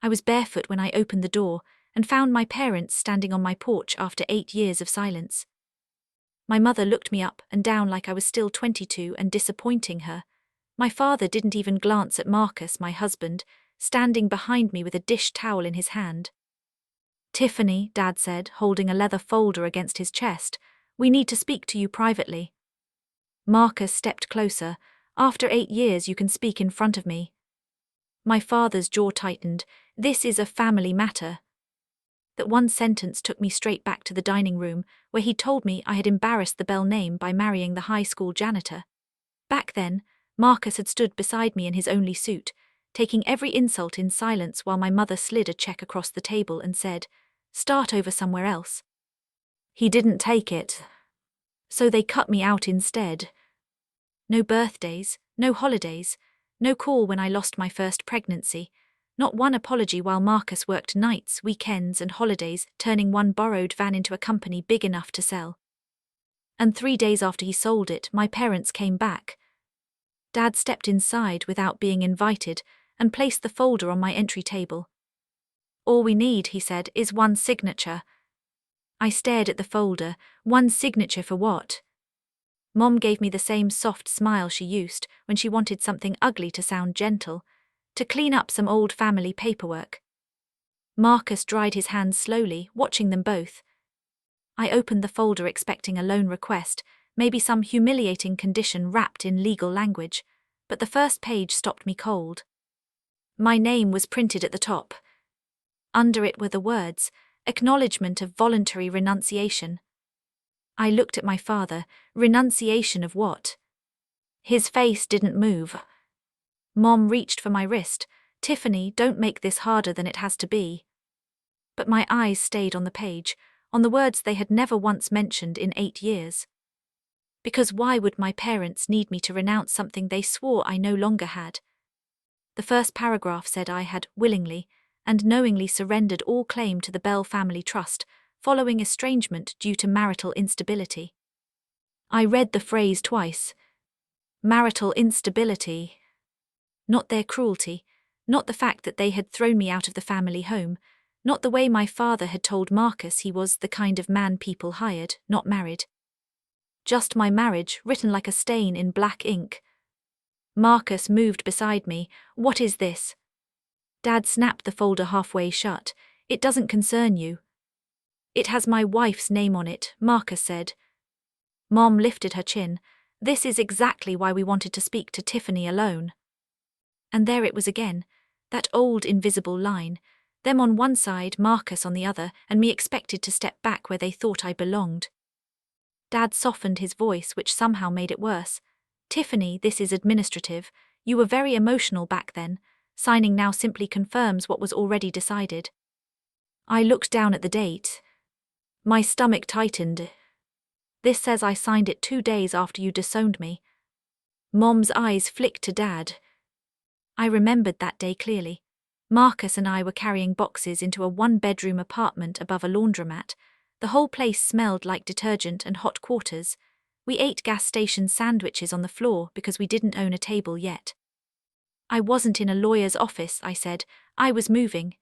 I was barefoot when I opened the door and found my parents standing on my porch after 8 years of silence. My mother looked me up and down like I was still 22 and disappointing her. My father didn't even glance at Marcus, my husband, standing behind me with a dish towel in his hand. "Tifany," Dad said, holding a leather folder against his chest, "we need to speak to you privately." Marcus stepped closer. "After 8 years you can speak in front of me." My father's jaw tightened. "This is a family matter." That one sentence took me straight back to the dining room, where he told me I had embarrassed the Bell name by marrying the high school janitor. Back then, Marcus had stood beside me in his only suit, taking every insult in silence while my mother slid a check across the table and said, "Start over somewhere else." He didn't take it. So they cut me out instead. No birthdays, no holidays, no call when I lost my first pregnancy, not one apology while Marcus worked nights, weekends and holidays, turning one borrowed van into a company big enough to sell. And 3 days after he sold it, my parents came back. Dad stepped inside without being invited and placed the folder on my entry table. "All we need," he said, "is one signature." I stared at the folder. One signature for what? Mom gave me the same soft smile she used when she wanted something ugly to sound gentle, to clean up some old family paperwork. Marcus dried his hands slowly, watching them both. I opened the folder expecting a loan request, maybe some humiliating condition wrapped in legal language, but the first page stopped me cold. My name was printed at the top. Under it were the words, "Acknowledgement of voluntary renunciation." I looked at my father. Renunciation of what? His face didn't move. Mom reached for my wrist. "Tifany, don't make this harder than it has to be." But my eyes stayed on the page, on the words they had never once mentioned in 8 years. Because why would my parents need me to renounce something they swore I no longer had? The first paragraph said I had willingly and knowingly surrendered all claim to the Bell family trust, following estrangement due to marital instability. I read the phrase twice. Marital instability. Not their cruelty, not the fact that they had thrown me out of the family home, not the way my father had told Marcus he was the kind of man people hired, not married. Just my marriage, written like a stain in black ink. Marcus moved beside me. "What is this?" Dad snapped the folder halfway shut. "It doesn't concern you." "It has my wife's name on it," Marcus said. Mom lifted her chin. "This is exactly why we wanted to speak to Tifany alone." And there it was again, that old invisible line, them on one side, Marcus on the other, and me expected to step back where they thought I belonged. Dad softened his voice, which somehow made it worse. "Tifany, this is administrative. You were very emotional back then. Signing now simply confirms what was already decided." I looked down at the date. My stomach tightened. "This says I signed it 2 days after you disowned me." Mom's eyes flicked to Dad. I remembered that day clearly. Marcus and I were carrying boxes into a 1-bedroom apartment above a laundromat. The whole place smelled like detergent and hot quarters. We ate gas station sandwiches on the floor because we didn't own a table yet. "I wasn't in a lawyer's office," I said. "I was moving."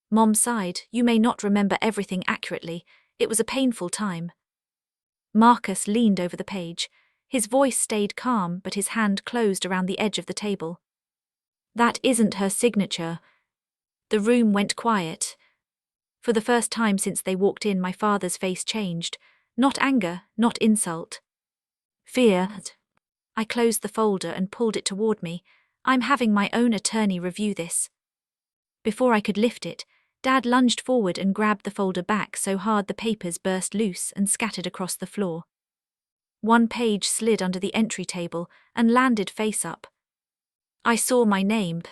Mom sighed. "You may not remember everything accurately. It was a painful time." Marcus leaned over the page. His voice stayed calm, but his hand closed around the edge of the table. "That isn't her signature." The room went quiet. For the first time since they walked in, my father's face changed. Not anger, not insult. Fear. I closed the folder and pulled it toward me. "I'm having my own attorney review this." Before I could lift it, Dad lunged forward and grabbed the folder back so hard the papers burst loose and scattered across the floor. One page slid under the entry table and landed face up. I saw my name.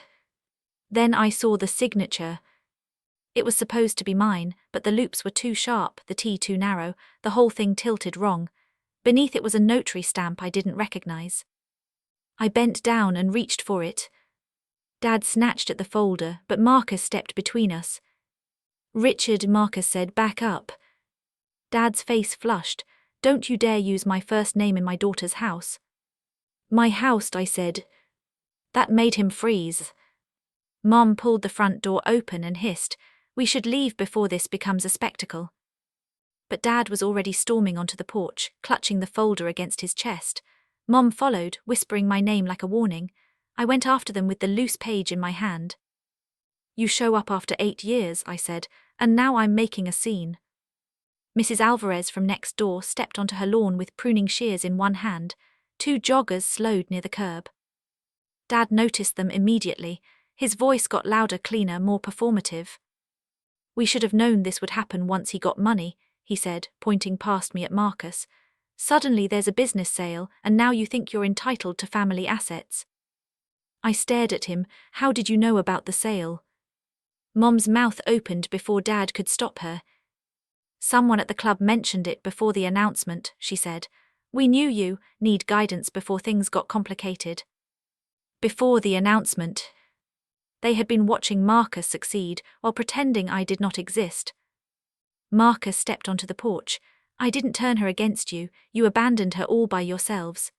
Then I saw the signature. It was supposed to be mine, but the loops were too sharp, the T too narrow, the whole thing tilted wrong. Beneath it was a notary stamp I didn't recognize. I bent down and reached for it. Dad snatched at the folder, but Marcus stepped between us. "Richard," Marcus said, "back up." Dad's face flushed. "Don't you dare use my first name in my daughter's house." "My house," I said. That made him freeze. Mom pulled the front door open and hissed, "We should leave before this becomes a spectacle." But Dad was already storming onto the porch, clutching the folder against his chest. Mom followed, whispering my name like a warning. I went after them with the loose page in my hand. "You show up after 8 years," I said, "and now I'm making a scene." Mrs. Alvarez from next door stepped onto her lawn with pruning shears in one hand. 2 joggers slowed near the curb. Dad noticed them immediately. His voice got louder, cleaner, more performative. "We should have known this would happen once he got money," he said, pointing past me at Marcus. "Suddenly there's a business sale, and now you think you're entitled to family assets." I stared at him. "How did you know about the sale?" Mom's mouth opened before Dad could stop her. "Someone at the club mentioned it before the announcement," she said. "We knew you need guidance before things got complicated." Before the announcement. They had been watching Marcus succeed while pretending I did not exist. Marcus stepped onto the porch. "I didn't turn her against you, you abandoned her all by yourselves."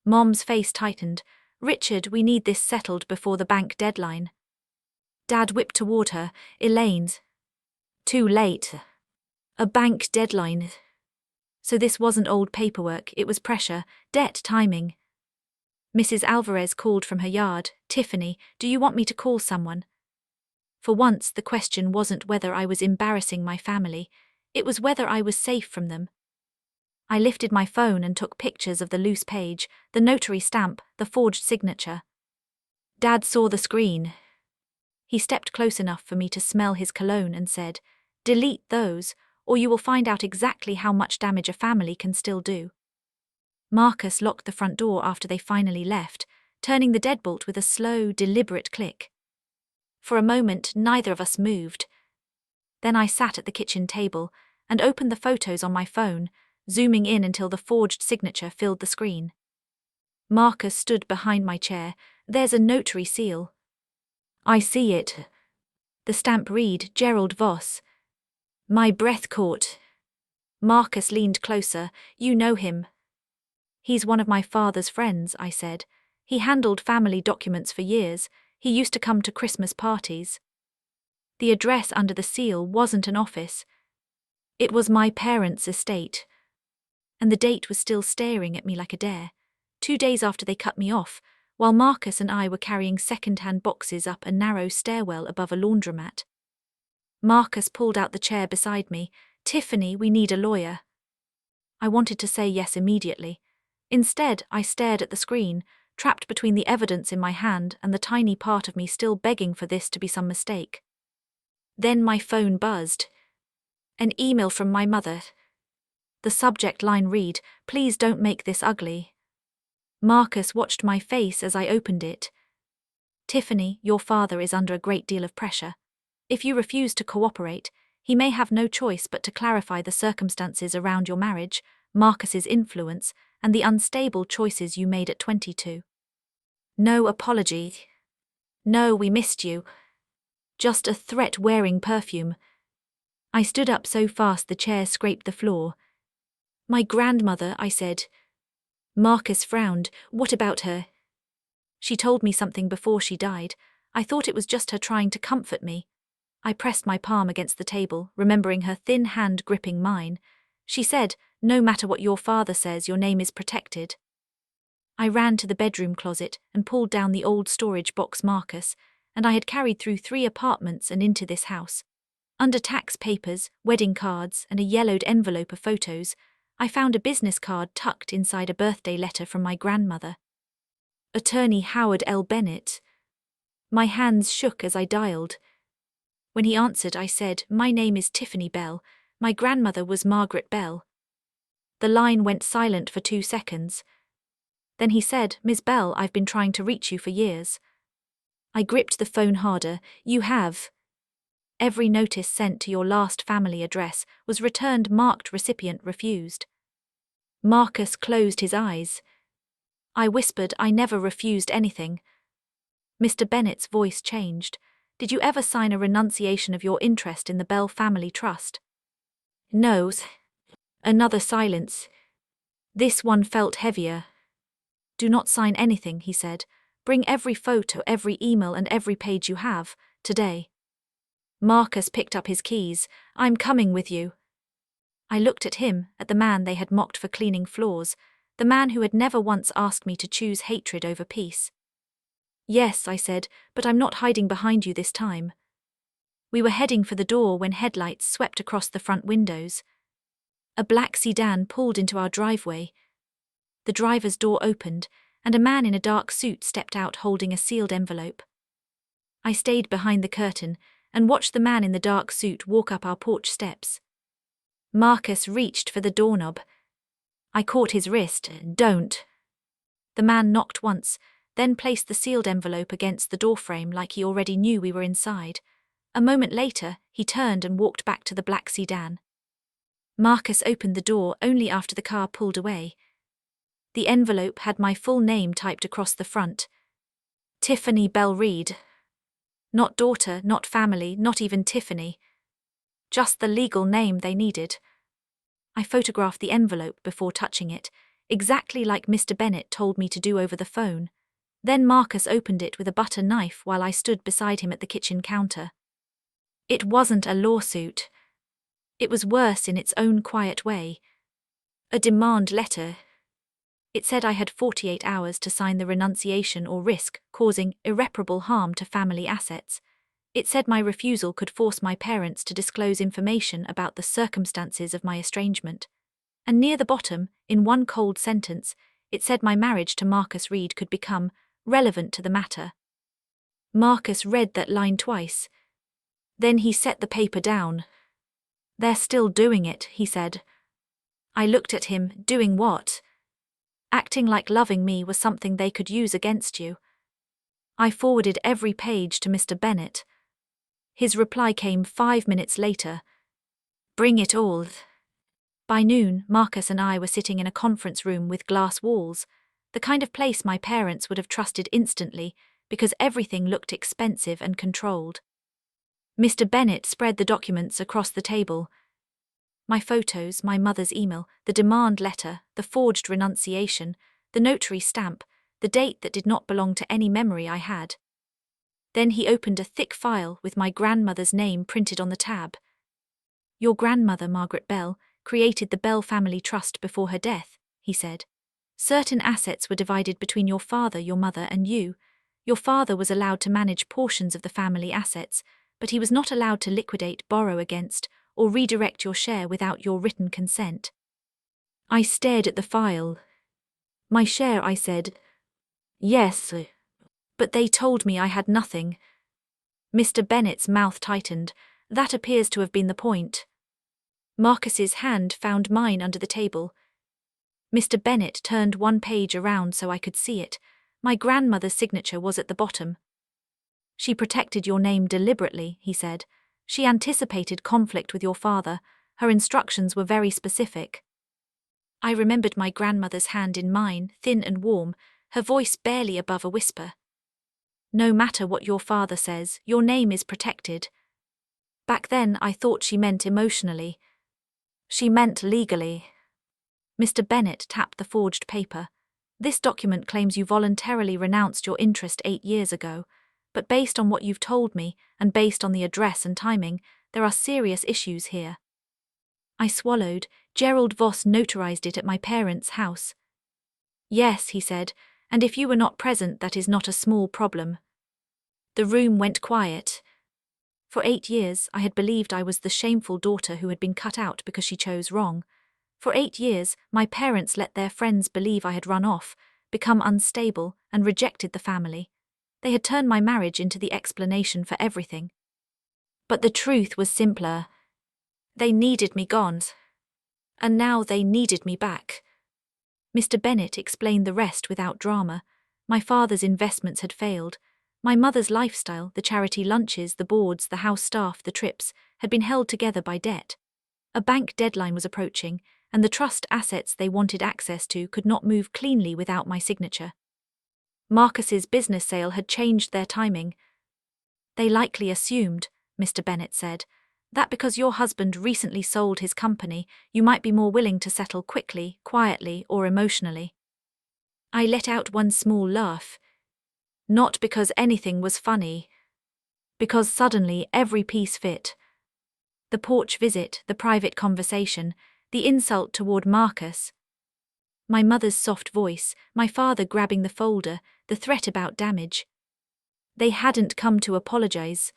Mom's face tightened. "Richard, we need this settled before the bank deadline." Dad whipped toward her. "Elaine's too late. A bank deadline." So this wasn't old paperwork, it was pressure, debt, timing. Mrs. Alvarez called from her yard. "Tifany, do you want me to call someone?" For once, the question wasn't whether I was embarrassing my family, it was whether I was safe from them. I lifted my phone and took pictures of the loose page, the notary stamp, the forged signature. Dad saw the screen. He stepped close enough for me to smell his cologne and said, "Delete those, or you will find out exactly how much damage a family can still do." Marcus locked the front door after they finally left, turning the deadbolt with a slow, deliberate click. For a moment, neither of us moved. Then I sat at the kitchen table and opened the photos on my phone, zooming in until the forged signature filled the screen. Marcus stood behind my chair. "There's a notary seal." "I see it." The stamp read, "Gerald Voss." My breath caught. Marcus leaned closer. "You know him." "He's one of my father's friends," I said. "He handled family documents for years. He used to come to Christmas parties." The address under the seal wasn't an office. It was my parents' estate. And the date was still staring at me like a dare. 2 days after they cut me off, while Marcus and I were carrying second-hand boxes up a narrow stairwell above a laundromat. Marcus pulled out the chair beside me. "Tifany, we need a lawyer." I wanted to say yes immediately. Instead, I stared at the screen, trapped between the evidence in my hand and the tiny part of me still begging for this to be some mistake. Then my phone buzzed. An email from my mother. The subject line read, "Please don't make this ugly." Marcus watched my face as I opened it. "Tifany, your father is under a great deal of pressure. If you refuse to cooperate, he may have no choice but to clarify the circumstances around your marriage, Marcus's influence, and the unstable choices you made at 22. No apology. No, we missed you. Just a threat wearing perfume." I stood up so fast the chair scraped the floor. "My grandmother," I said. Marcus frowned. "What about her?" "She told me something before she died. I thought it was just her trying to comfort me." I pressed my palm against the table, remembering her thin hand gripping mine. "She said, no matter what your father says, your name is protected." I ran to the bedroom closet and pulled down the old storage box Marcus, and I had carried through 3 apartments and into this house. Under tax papers, wedding cards, and a yellowed envelope of photos, I found a business card tucked inside a birthday letter from my grandmother. "Attorney Howard L. Bennett." My hands shook as I dialed. When he answered, I said, "My name is Tifany Bell. My grandmother was Margaret Bell." The line went silent for 2 seconds. Then he said, "Ms. Bell, I've been trying to reach you for years." I gripped the phone harder. "You have. Every notice sent to your last family address was returned marked recipient refused." Marcus closed his eyes. I whispered, "I never refused anything." Mr. Bennett's voice changed. "Did you ever sign a renunciation of your interest in the Bell family trust?" "No." Another silence. This one felt heavier. "Do not sign anything," he said. Bring every photo, every email, and every page you have, today. Marcus picked up his keys. I'm coming with you. I looked at him, at the man they had mocked for cleaning floors, the man who had never once asked me to choose hatred over peace. Yes, I said, but I'm not hiding behind you this time. We were heading for the door when headlights swept across the front windows. A black sedan pulled into our driveway. The driver's door opened, and a man in a dark suit stepped out holding a sealed envelope. I stayed behind the curtain and watched the man in the dark suit walk up our porch steps. Marcus reached for the doorknob. I caught his wrist. Don't. The man knocked once, then placed the sealed envelope against the doorframe like he already knew we were inside. A moment later, he turned and walked back to the black sedan. Marcus opened the door only after the car pulled away. The envelope had my full name typed across the front. Tifany Bell Reed. Not daughter, not family, not even Tifany. Just the legal name they needed. I photographed the envelope before touching it, exactly like Mr. Bennett told me to do over the phone. Then Marcus opened it with a butter knife while I stood beside him at the kitchen counter. It wasn't a lawsuit. It was worse in its own quiet way. A demand letter. It said I had 48 hours to sign the renunciation or risk causing irreparable harm to family assets. It said my refusal could force my parents to disclose information about the circumstances of my estrangement. And near the bottom, in one cold sentence, it said my marriage to Marcus Reed could become relevant to the matter. Marcus read that line twice. Then he set the paper down. They're still doing it, he said. I looked at him. Doing what? Acting like loving me was something they could use against you. I forwarded every page to Mr. Bennett. His reply came 5 minutes later. Bring it all. By noon, Marcus and I were sitting in a conference room with glass walls, the kind of place my parents would have trusted instantly because everything looked expensive and controlled. Mr. Bennett spread the documents across the table. My photos, my mother's email, the demand letter, the forged renunciation, the notary stamp, the date that did not belong to any memory I had. Then he opened a thick file with my grandmother's name printed on the tab. Your grandmother, Margaret Bell, created the Bell Family Trust before her death, he said. Certain assets were divided between your father, your mother, and you. Your father was allowed to manage portions of the family assets, but he was not allowed to liquidate, borrow against, or redirect your share without your written consent. I stared at the file. My share, I said. Yes, but they told me I had nothing. Mr. Bennett's mouth tightened. That appears to have been the point. Marcus's hand found mine under the table. Mr. Bennett turned one page around so I could see it. My grandmother's signature was at the bottom. She protected your name deliberately, he said. She anticipated conflict with your father. Her instructions were very specific. I remembered my grandmother's hand in mine, thin and warm, her voice barely above a whisper. No matter what your father says, your name is protected. Back then I thought she meant emotionally. She meant legally. Mr. Bennett tapped the forged paper. This document claims you voluntarily renounced your interest 8 years ago, but based on what you've told me, and based on the address and timing, there are serious issues here. I swallowed. Gerald Voss notarized it at my parents' house. Yes, he said, and if you were not present, that is not a small problem. The room went quiet. For 8 years, I had believed I was the shameful daughter who had been cut out because she chose wrong. For 8 years, my parents let their friends believe I had run off, become unstable, and rejected the family. They had turned my marriage into the explanation for everything. But the truth was simpler. They needed me gone. And now they needed me back. Mr. Bennett explained the rest without drama. My father's investments had failed. My mother's lifestyle, the charity lunches, the boards, the house staff, the trips, had been held together by debt. A bank deadline was approaching, and the trust assets they wanted access to could not move cleanly without my signature. Marcus's business sale had changed their timing. They likely assumed, Mr. Bennett said, that because your husband recently sold his company, you might be more willing to settle quickly, quietly, or emotionally. I let out one small laugh. Not because anything was funny. Because suddenly every piece fit. The porch visit, the private conversation, the insult toward Marcus. My mother's soft voice, my father grabbing the folder, the threat about damage. They hadn't come to apologize.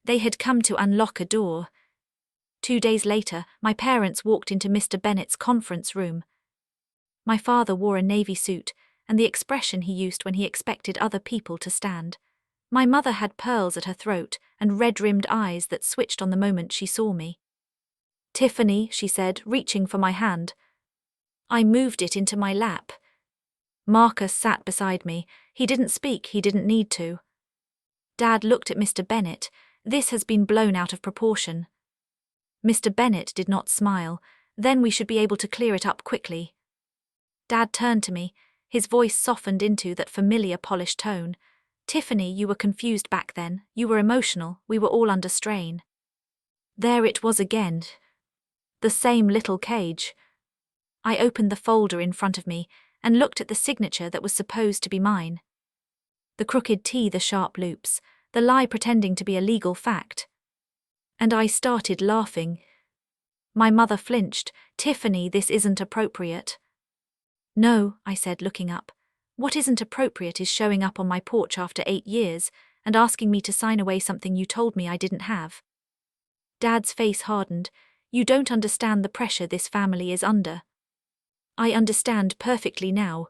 They had come to unlock a door. 2 days later, my parents walked into Mr. Bennett's conference room. My father wore a navy suit, and the expression he used when he expected other people to stand. My mother had pearls at her throat and red-rimmed eyes that switched on the moment she saw me. "Tifany," she said, reaching for my hand. I moved it into my lap. Marcus sat beside me. He didn't speak, he didn't need to. Dad looked at Mr. Bennett. "This has been blown out of proportion." Mr. Bennett did not smile. "Then we should be able to clear it up quickly." Dad turned to me. His voice softened into that familiar polished tone. "Tifany, you were confused back then. You were emotional. We were all under strain." There it was again. The same little cage. I opened the folder in front of me and looked at the signature that was supposed to be mine. The crooked T, the sharp loops, the lie pretending to be a legal fact. And I started laughing. My mother flinched. "Tifany, this isn't appropriate." "No," I said, looking up. "What isn't appropriate is showing up on my porch after 8 years and asking me to sign away something you told me I didn't have." Dad's face hardened. "You don't understand the pressure this family is under." "I understand perfectly now."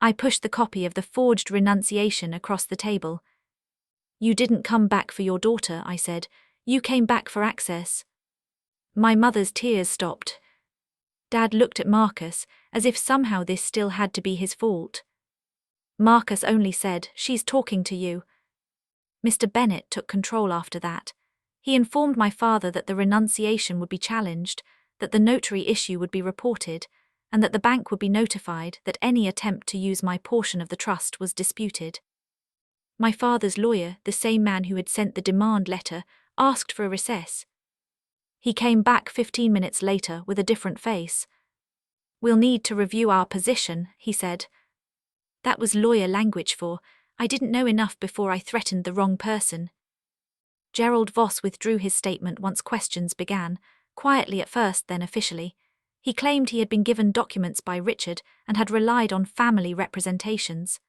I pushed the copy of the forged renunciation across the table. "You didn't come back for your daughter," I said. "You came back for access." My mother's tears stopped. Dad looked at Marcus, as if somehow this still had to be his fault. Marcus only said, "She's talking to you." Mr. Bennett took control after that. He informed my father that the renunciation would be challenged, that the notary issue would be reported, and that the bank would be notified that any attempt to use my portion of the trust was disputed. My father's lawyer, the same man who had sent the demand letter, asked for a recess. He came back 15 minutes later with a different face. "We'll need to review our position," he said. That was lawyer language for, "I didn't know enough before I threatened the wrong person." Gerald Voss withdrew his statement once questions began, quietly at first, then officially. He claimed he had been given documents by Richard and had relied on family representations.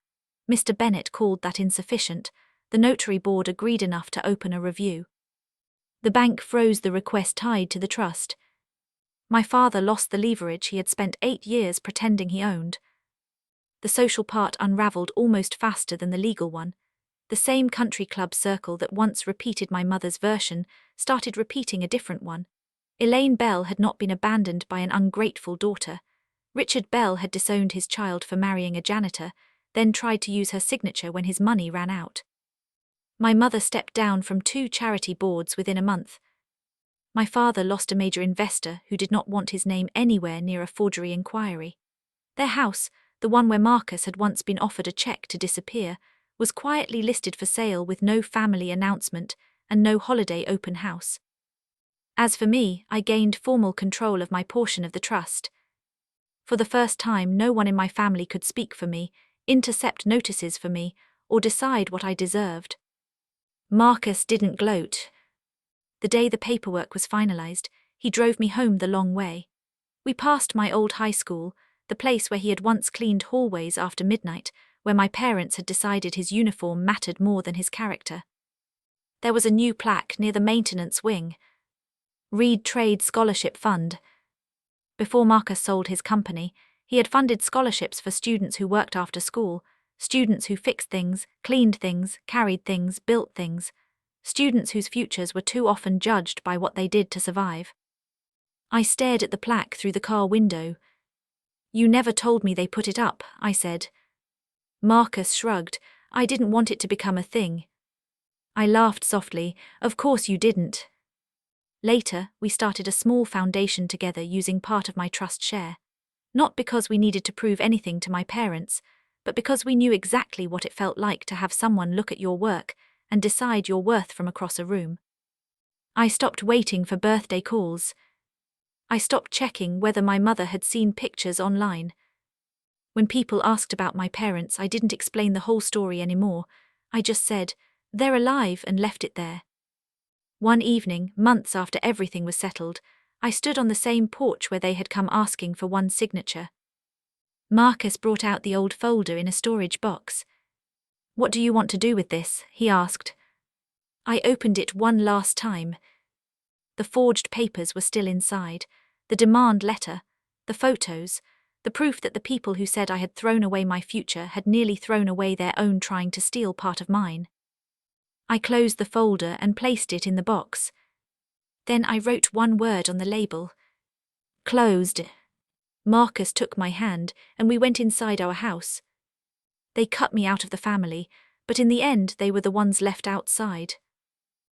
Mr. Bennett called that insufficient. The notary board agreed enough to open a review. The bank froze the request tied to the trust. My father lost the leverage he had spent 8 years pretending he owned. The social part unraveled almost faster than the legal one. The same country club circle that once repeated my mother's version started repeating a different one. Elaine Bell had not been abandoned by an ungrateful daughter. Richard Bell had disowned his child for marrying a janitor, then tried to use her signature when his money ran out. My mother stepped down from 2 charity boards within a month. My father lost a major investor who did not want his name anywhere near a forgery inquiry. Their house, the one where Marcus had once been offered a check to disappear, was quietly listed for sale with no family announcement and no holiday open house. As for me, I gained formal control of my portion of the trust. For the first time, no one in my family could speak for me, intercept notices for me, or decide what I deserved. Marcus didn't gloat. The day the paperwork was finalized, he drove me home the long way. We passed my old high school, the place where he had once cleaned hallways after midnight, where my parents had decided his uniform mattered more than his character. There was a new plaque near the maintenance wing. Reed Trade Scholarship Fund. Before Marcus sold his company, he had funded scholarships for students who worked after school, students who fixed things, cleaned things, carried things, built things, students whose futures were too often judged by what they did to survive. I stared at the plaque through the car window. "You never told me they put it up," I said. Marcus shrugged. "I didn't want it to become a thing." I laughed softly. "Of course you didn't." Later, we started a small foundation together using part of my trust share. Not because we needed to prove anything to my parents, but because we knew exactly what it felt like to have someone look at your work and decide your worth from across a room. I stopped waiting for birthday calls. I stopped checking whether my mother had seen pictures online. When people asked about my parents, I didn't explain the whole story anymore. I just said, "They're alive," and left it there. One evening, months after everything was settled, I stood on the same porch where they had come asking for one signature. Marcus brought out the old folder in a storage box. "What do you want to do with this?" he asked. I opened it one last time. The forged papers were still inside, the demand letter, the photos, the proof that the people who said I had thrown away my future had nearly thrown away their own trying to steal part of mine. I closed the folder and placed it in the box. Then I wrote one word on the label. Closed. Marcus took my hand, and we went inside our house. They cut me out of the family, but in the end they were the ones left outside.